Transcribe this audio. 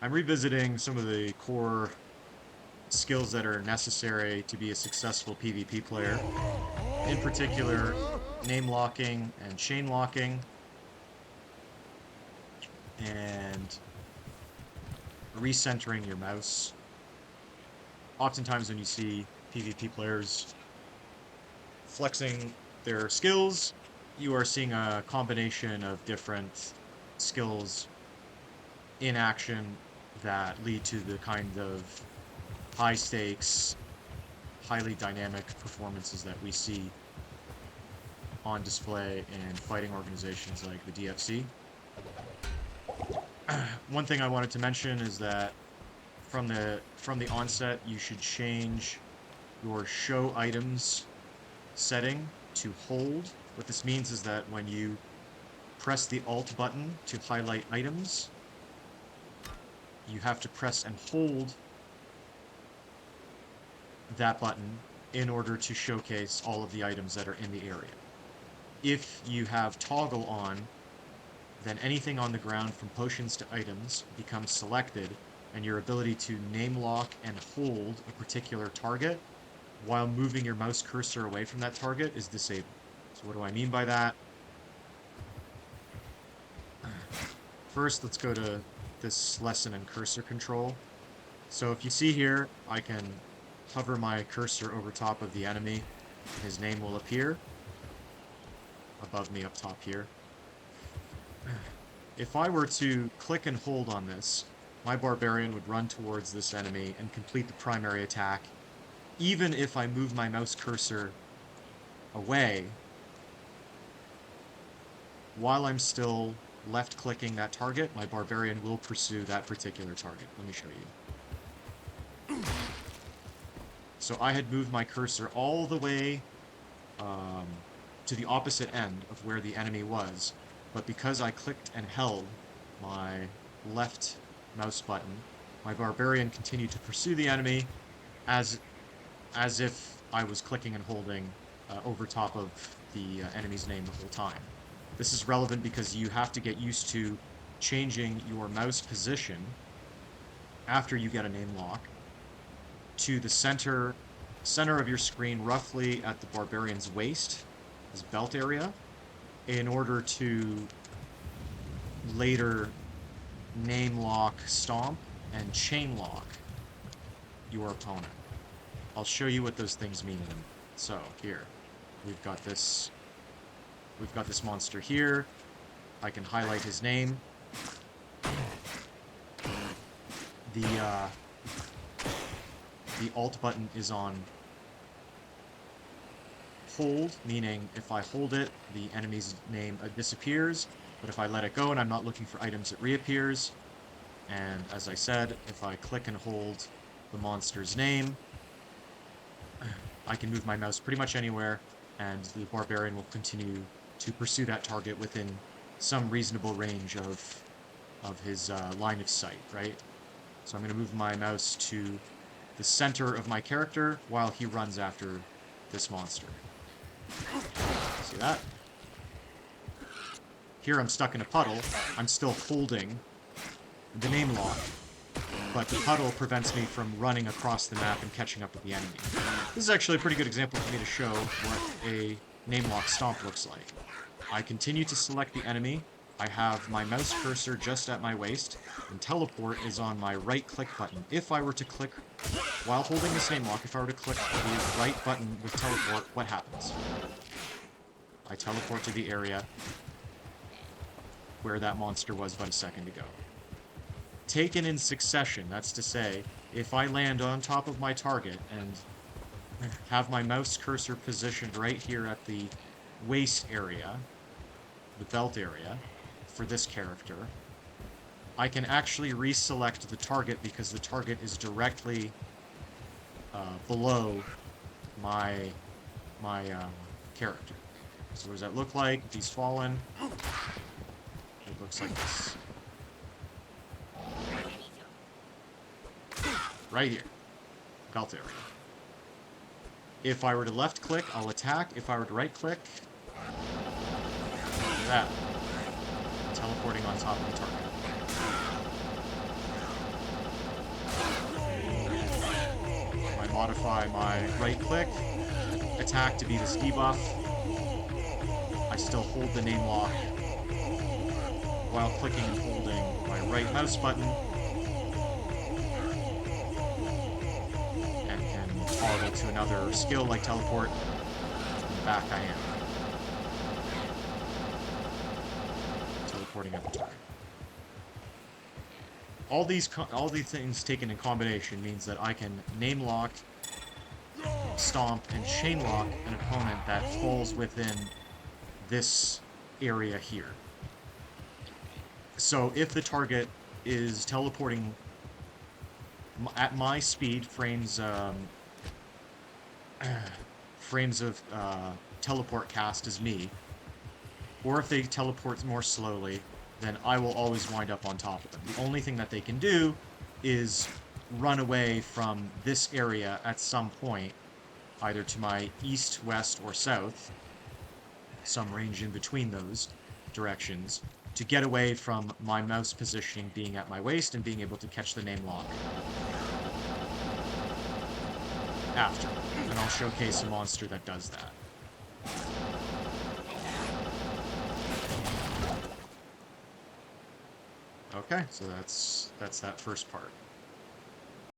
I'm revisiting some of the core skills that are necessary to be a successful PvP player. In particular, name locking and chain locking, and recentering your mouse. Oftentimes, when you see PvP players flexing their skills, you are seeing a combination of different skills in action that lead to the kind of high stakes, highly dynamic performances that we see on display in fighting organizations like the DFC. One thing I wanted to mention is that from the onset, you should change your show items setting to hold. What this means is that when you press the Alt button to highlight items, you have to press and hold that button in order to showcase all of the items that are in the area. If you have toggle on, then anything on the ground from potions to items becomes selected, and your ability to name lock and hold a particular target while moving your mouse cursor away from that target is disabled. So what do I mean by that? First, let's go to this lesson in cursor control. So if you see here, I can hover my cursor over top of the enemy. His name will appear above me up top here. If I were to click and hold on this, my barbarian would run towards this enemy and complete the primary attack, even if I move my mouse cursor away while I'm still left clicking that target, my barbarian will pursue that particular target. Let me show you. So I had moved my cursor all the way to the opposite end of where the enemy was, but because I clicked and held my left mouse button, my barbarian continued to pursue the enemy as as if I was clicking and holding over top of the enemy's name the whole time. This is relevant because you have to get used to changing your mouse position after you get a name lock to the center of your screen, roughly at the barbarian's waist, his belt area, in order to later name lock, stomp, and chain lock your opponent. I'll show you what those things mean in a minute. So here, we've got this monster here. I can highlight his name. The Alt button is on hold, meaning if I hold it, the enemy's name disappears, but if I let it go and I'm not looking for items, it reappears. And as I said, if I click and hold the monster's name, I can move my mouse pretty much anywhere, and the barbarian will continue to pursue that target within some reasonable range of his line of sight, right? So I'm going to move my mouse to the center of my character while he runs after this monster. See that? Here I'm stuck in a puddle. I'm still holding the name lock, but the puddle prevents me from running across the map and catching up with the enemy. This is actually a pretty good example for me to show what a name lock stomp looks like. I continue to select the enemy. I have my mouse cursor just at my waist, and teleport is on my right click button. If I were to click while holding this name lock, if I were to click the right button with teleport, what happens? I teleport to the area where that monster was but a second ago. Taken in succession, that's to say, if I land on top of my target and have my mouse cursor positioned right here at the waist area, the belt area, for this character, I can actually reselect the target because the target is directly below my character. So what does that look like? If he's fallen, it looks like this. Right here. Belt area. If I were to left click, I'll attack. If I were to right click, look at that. Teleporting on top of the target. modify my right click attack to be this debuff. I still hold the name lock while clicking and holding my right mouse button, and can toggle to another skill like teleport, and back I am. Teleporting at the target. All these things taken in combination means that I can name lock, stomp, and chain lock an opponent that falls within this area here. So if the target is teleporting at my speed, frames of teleport cast as me, or if they teleport more slowly, then I will always wind up on top of them. The only thing that they can do is run away from this area at some point, either to my east, west, or south, some range in between those directions, to get away from my mouse positioning being at my waist and being able to catch the name lock after. And I'll showcase a monster that does that. Okay, so that's that first part.